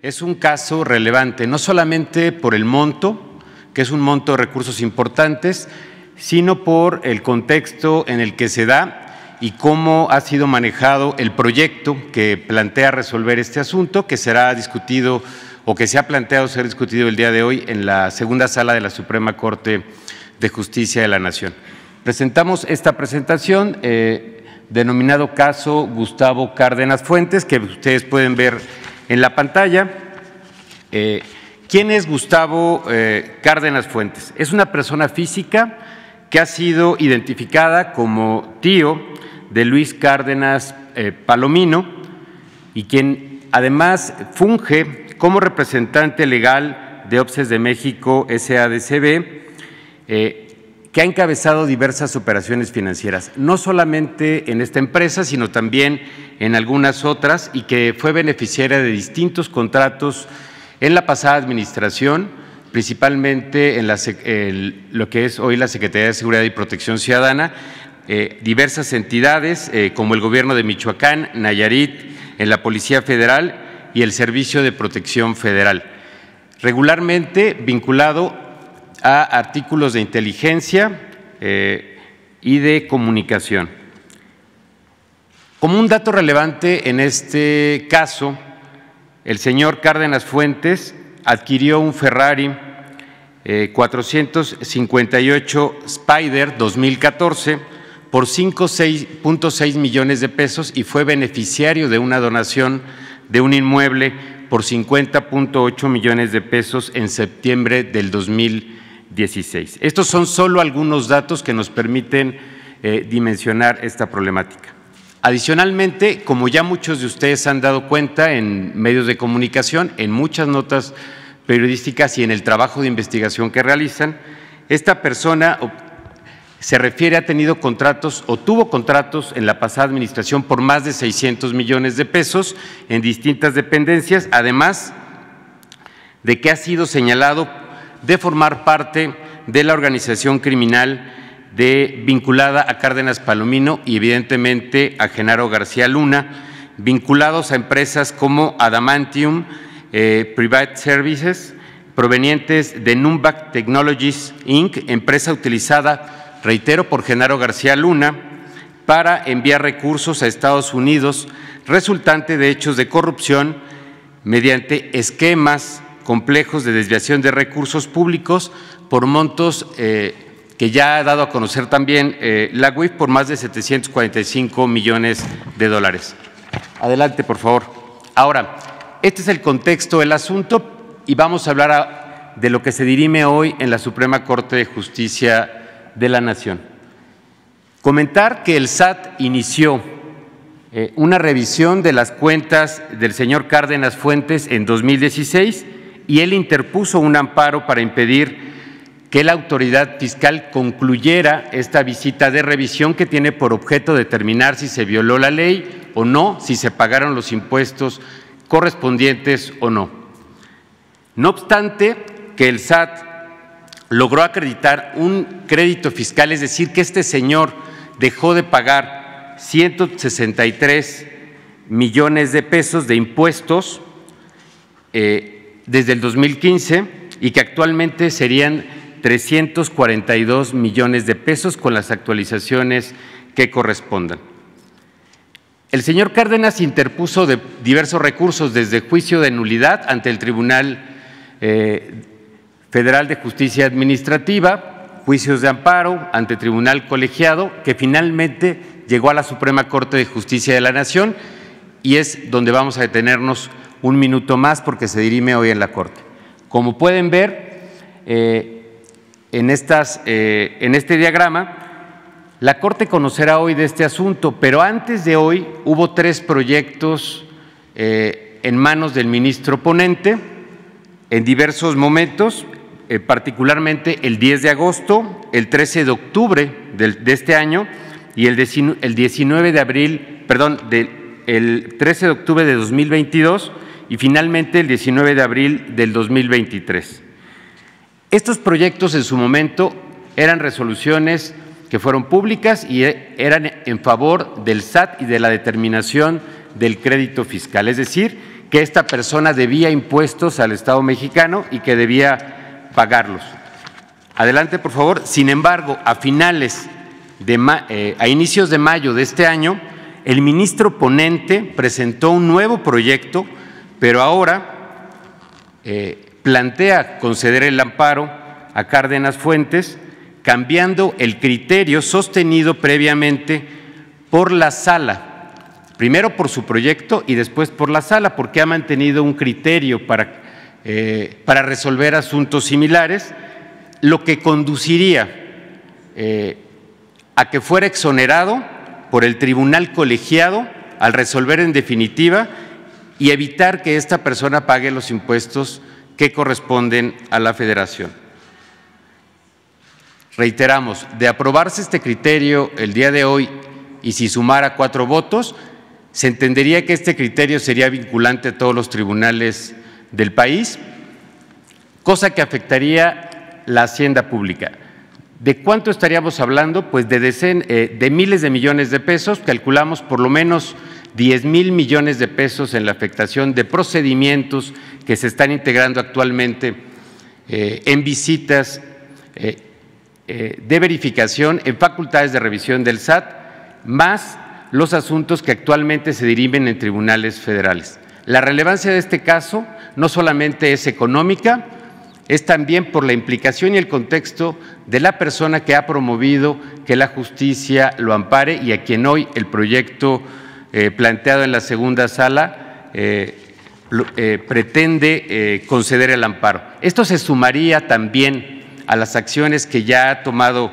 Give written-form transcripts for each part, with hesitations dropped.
Es un caso relevante, no solamente por el monto, que es un monto de recursos importantes, sino por el contexto en el que se da y cómo ha sido manejado el proyecto que plantea resolver este asunto, que será discutido o que se ha planteado ser discutido el día de hoy en la segunda sala de la Suprema Corte de Justicia de la Nación. Presentamos esta presentación denominado caso Gustavo Cárdenas Fuentes, que ustedes pueden ver en la pantalla. ¿Quién es Gustavo Cárdenas Fuentes? Es una persona física que ha sido identificada como tío de Luis Cárdenas Palomino y quien además funge como representante legal de OPSES de México S.A.D.C.B., que ha encabezado diversas operaciones financieras, no solamente en esta empresa, sino también en algunas otras, y que fue beneficiaria de distintos contratos en la pasada administración, principalmente en lo que es hoy la Secretaría de Seguridad y Protección Ciudadana, diversas entidades como el Gobierno de Michoacán, Nayarit, en la Policía Federal y el Servicio de Protección Federal, regularmente vinculado a artículos de inteligencia y de comunicación. Como un dato relevante en este caso, el señor Cárdenas Fuentes adquirió un Ferrari 458 Spider 2014 por 5.6 millones de pesos y fue beneficiario de una donación de un inmueble por 50.8 millones de pesos en septiembre del 2016. Estos son solo algunos datos que nos permiten dimensionar esta problemática. Adicionalmente, como ya muchos de ustedes han dado cuenta en medios de comunicación, en muchas notas periodísticas y en el trabajo de investigación que realizan, esta persona se refiere a tenido contratos o tuvo contratos en la pasada administración por más de 600 millones de pesos en distintas dependencias, además de que ha sido señalado de formar parte de la organización criminal vinculada a Cárdenas Palomino y evidentemente a Genaro García Luna, vinculados a empresas como Adamantium Private Services, provenientes de Numbac Technologies Inc., empresa utilizada, reitero, por Genaro García Luna para enviar recursos a Estados Unidos, resultante de hechos de corrupción mediante esquemas complejos de desviación de recursos públicos por montos que ya ha dado a conocer también la UIF por más de 745 millones de dólares. Adelante, por favor. Ahora, este es el contexto del asunto y vamos a hablar de lo que se dirime hoy en la Suprema Corte de Justicia de la Nación. Comentar que el SAT inició una revisión de las cuentas del señor Cárdenas Fuentes en 2016 y él interpuso un amparo para impedir que la autoridad fiscal concluyera esta visita de revisión que tiene por objeto determinar si se violó la ley o no, si se pagaron los impuestos correspondientes o no. No obstante, que el SAT logró acreditar un crédito fiscal, es decir, que este señor dejó de pagar 163 millones de pesos de impuestos desde el 2015 y que actualmente serían 342 millones de pesos con las actualizaciones que correspondan. El señor Cárdenas interpuso diversos recursos, desde juicio de nulidad ante el Tribunal Federal de Justicia Administrativa, juicios de amparo ante Tribunal Colegiado, que finalmente llegó a la Suprema Corte de Justicia de la Nación y es donde vamos a detenernos un minuto más porque se dirime hoy en la Corte. Como pueden ver en este diagrama, la Corte conocerá hoy de este asunto, pero antes de hoy hubo 3 proyectos en manos del ministro ponente en diversos momentos, particularmente el 10 de agosto, el 13 de octubre de este año y el 19 de abril, perdón, el 13 de octubre de 2022 y finalmente el 19 de abril del 2023. Estos proyectos en su momento eran resoluciones que fueron públicas y eran en favor del SAT y de la determinación del crédito fiscal, es decir, que esta persona debía impuestos al Estado mexicano y que debía pagarlos. Adelante, por favor. Sin embargo, a inicios de mayo de este año, el ministro ponente presentó un nuevo proyecto, pero ahora plantea conceder el amparo a Cárdenas Fuentes, cambiando el criterio sostenido previamente por la Sala, primero por su proyecto y después por la Sala, porque ha mantenido un criterio para resolver asuntos similares, lo que conduciría a que fuera exonerado por el tribunal colegiado al resolver en definitiva y evitar que esta persona pague los impuestos que corresponden a la Federación. Reiteramos, de aprobarse este criterio el día de hoy y si sumara 4 votos, se entendería que este criterio sería vinculante a todos los tribunales del país, cosa que afectaría la hacienda pública. ¿De cuánto estaríamos hablando? Pues de miles de millones de pesos, calculamos por lo menos 10,000 millones de pesos en la afectación de procedimientos que se están integrando actualmente en visitas de verificación, en facultades de revisión del SAT, más los asuntos que actualmente se dirimen en tribunales federales. La relevancia de este caso no solamente es económica, es también por la implicación y el contexto de la persona que ha promovido que la justicia lo ampare y a quien hoy el proyecto planteado en la segunda sala pretende conceder el amparo. Esto se sumaría también a las acciones que ya ha tomado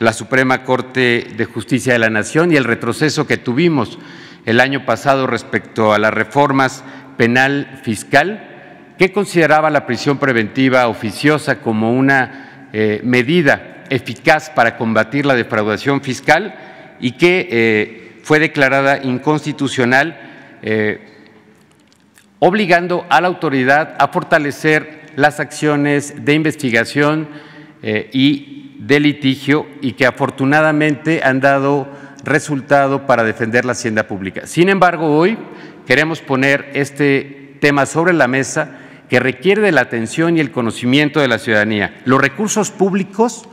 la Suprema Corte de Justicia de la Nación y el retroceso que tuvimos el año pasado respecto a las reformas penal fiscal, que consideraba la prisión preventiva oficiosa como una medida eficaz para combatir la defraudación fiscal y que fue declarada inconstitucional, obligando a la autoridad a fortalecer las acciones de investigación y de litigio y que afortunadamente han dado resultado para defender la hacienda pública. Sin embargo, hoy queremos poner este tema sobre la mesa que requiere de la atención y el conocimiento de la ciudadanía. Los recursos públicos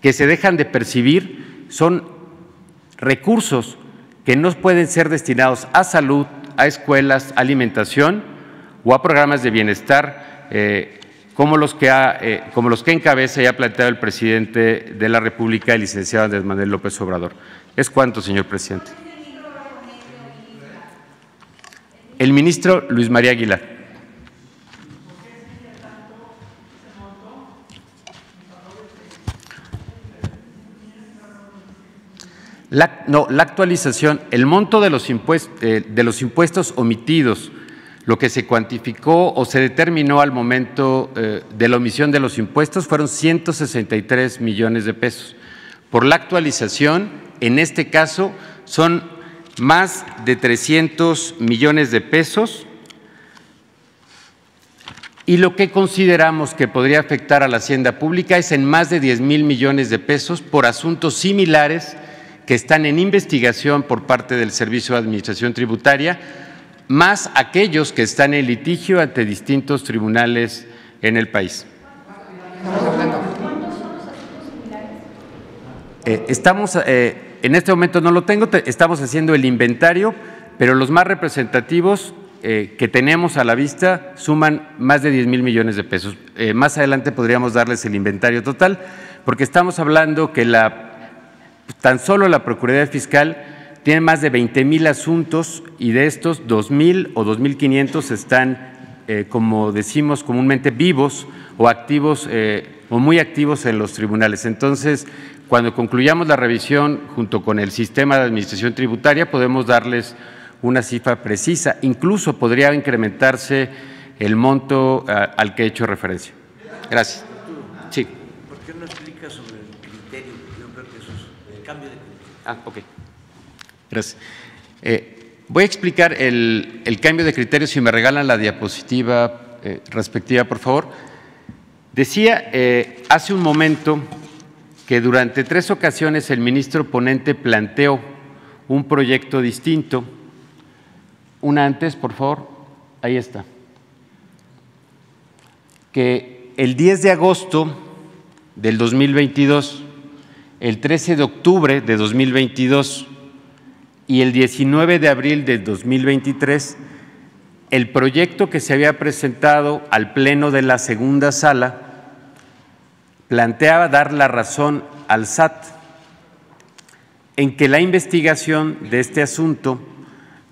que se dejan de percibir son recursos que no pueden ser destinados a salud, a escuelas, a alimentación o a programas de bienestar como los que encabeza y ha planteado el presidente de la República, el licenciado Andrés Manuel López Obrador. ¿Es cuánto, señor presidente? El ministro Luis María Aguilar. La actualización, el monto de los impuestos omitidos, lo que se cuantificó o se determinó al momento de la omisión de los impuestos fueron 163 millones de pesos. Por la actualización, en este caso, son más de 300 millones de pesos y lo que consideramos que podría afectar a la hacienda pública es en más de 10,000 millones de pesos por asuntos similares que están en investigación por parte del Servicio de Administración Tributaria, más aquellos que están en litigio ante distintos tribunales en el país. En este momento no lo tengo, estamos haciendo el inventario, pero los más representativos que tenemos a la vista suman más de 10,000 millones de pesos. Más adelante podríamos darles el inventario total, porque estamos hablando que tan solo la Procuraduría Fiscal tiene más de 20,000 asuntos y de estos 2,000 o 2,500 están, como decimos comúnmente, vivos o activos o muy activos en los tribunales. Entonces, cuando concluyamos la revisión junto con el sistema de administración tributaria, podemos darles una cifra precisa. Incluso podría incrementarse el monto al que he hecho referencia. Gracias. Sí. ¿Por qué no explica sobre el criterio? Yo creo que eso es el cambio de criterio. Ok. Gracias. Voy a explicar el cambio de criterio, si me regalan la diapositiva respectiva, por favor. Decía hace un momento que durante 3 ocasiones el ministro ponente planteó un proyecto distinto. Una antes, por favor. Ahí está. Que el 10 de agosto del 2022, el 13 de octubre de 2022 y el 19 de abril de 2023, el proyecto que se había presentado al Pleno de la segunda sala planteaba dar la razón al SAT en que la investigación de este asunto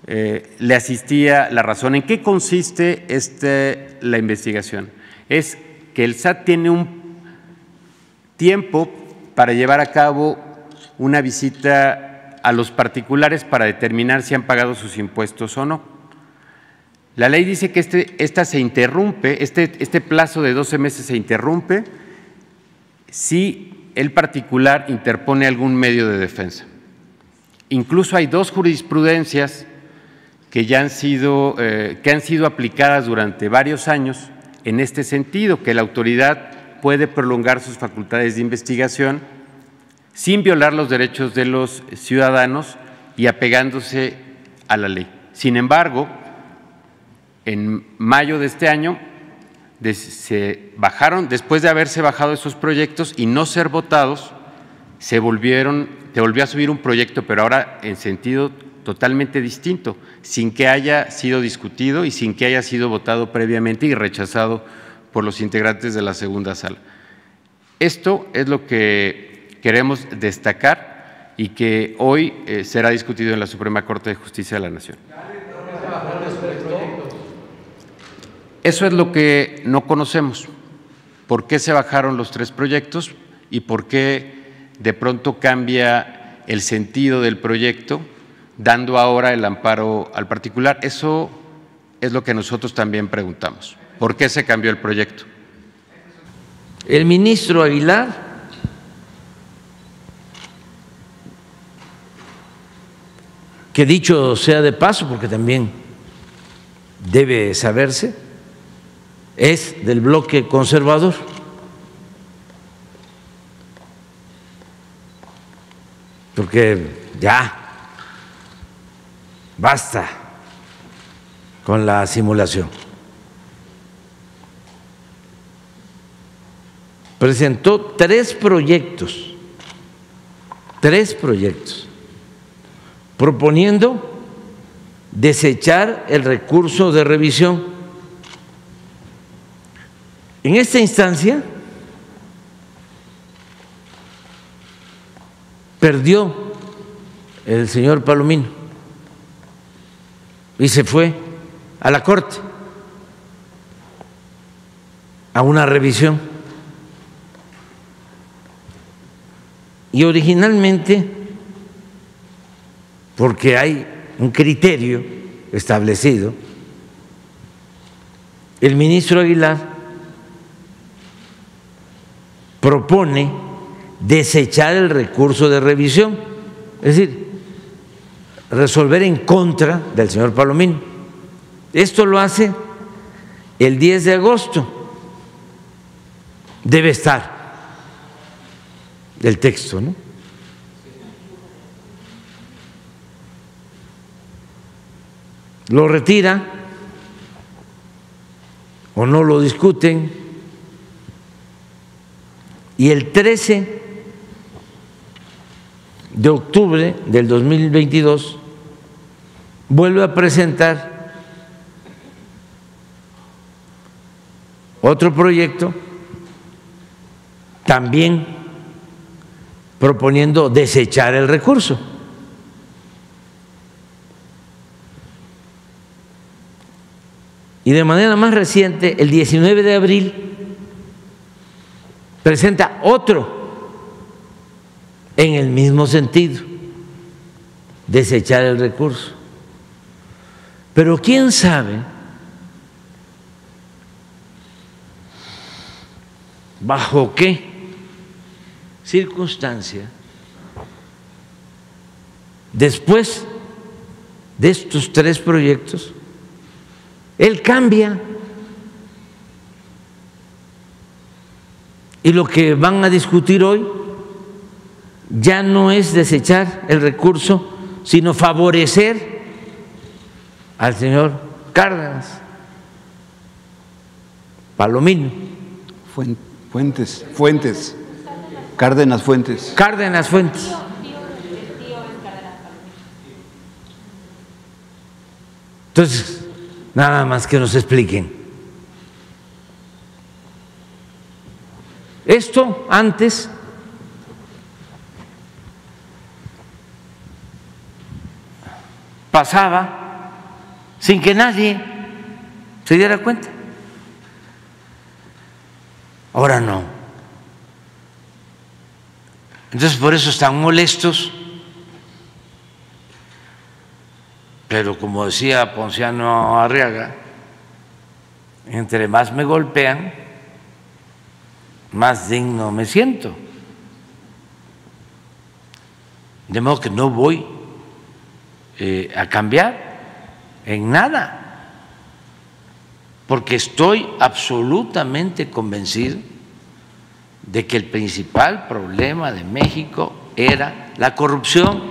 le asistía la razón. ¿En qué consiste la investigación? Es que el SAT tiene un tiempo para llevar a cabo una visita a los particulares para determinar si han pagado sus impuestos o no. La ley dice que esta se interrumpe, este plazo de 12 meses se interrumpe si el particular interpone algún medio de defensa. Incluso hay dos jurisprudencias que ya han sido aplicadas durante varios años en este sentido, que la autoridad puede prolongar sus facultades de investigación sin violar los derechos de los ciudadanos y apegándose a la ley. Sin embargo, en mayo de este año se bajaron, después de haberse bajado esos proyectos y no ser votados, se volvió a subir un proyecto, pero ahora en sentido totalmente distinto, sin que haya sido discutido y sin que haya sido votado previamente y rechazado por los integrantes de la segunda sala. Esto es lo que queremos destacar y que hoy será discutido en la Suprema Corte de Justicia de la Nación. Eso es lo que no conocemos. ¿Por qué se bajaron los tres proyectos y por qué de pronto cambia el sentido del proyecto, dando ahora el amparo al particular? Eso es lo que nosotros también preguntamos. ¿Por qué se cambió el proyecto? El ministro Aguilar que, dicho sea de paso, porque también debe saberse, es del bloque conservador. Porque ya basta con la simulación. Presentó tres proyectos, proponiendo desechar el recurso de revisión. En esta instancia perdió el señor Palomino y se fue a la Corte a una revisión. Y originalmente, porque hay un criterio establecido, el ministro Aguilar propone desechar el recurso de revisión, es decir, resolver en contra del señor Palomino. Esto lo hace el 10 de agosto. Debe estar el texto, ¿no? Lo retira o no lo discuten y el 13 de octubre del 2022 vuelve a presentar otro proyecto, también proponiendo desechar el recurso. Y de manera más reciente, el 19 de abril, presenta otro en el mismo sentido, desechar el recurso. Pero quién sabe bajo qué circunstancia, después de estos tres proyectos, él cambia y lo que van a discutir hoy ya no es desechar el recurso, sino favorecer al señor Cárdenas. Palomino. Fuentes. Cárdenas Fuentes. Cárdenas Fuentes. Entonces, nada más que nos expliquen. Esto antes pasaba sin que nadie se diera cuenta. Ahora no. Entonces por eso están molestos. Pero como decía Ponciano Arriaga, entre más me golpean, más digno me siento. De modo que no voy a cambiar en nada, porque estoy absolutamente convencido de que el principal problema de México era la corrupción.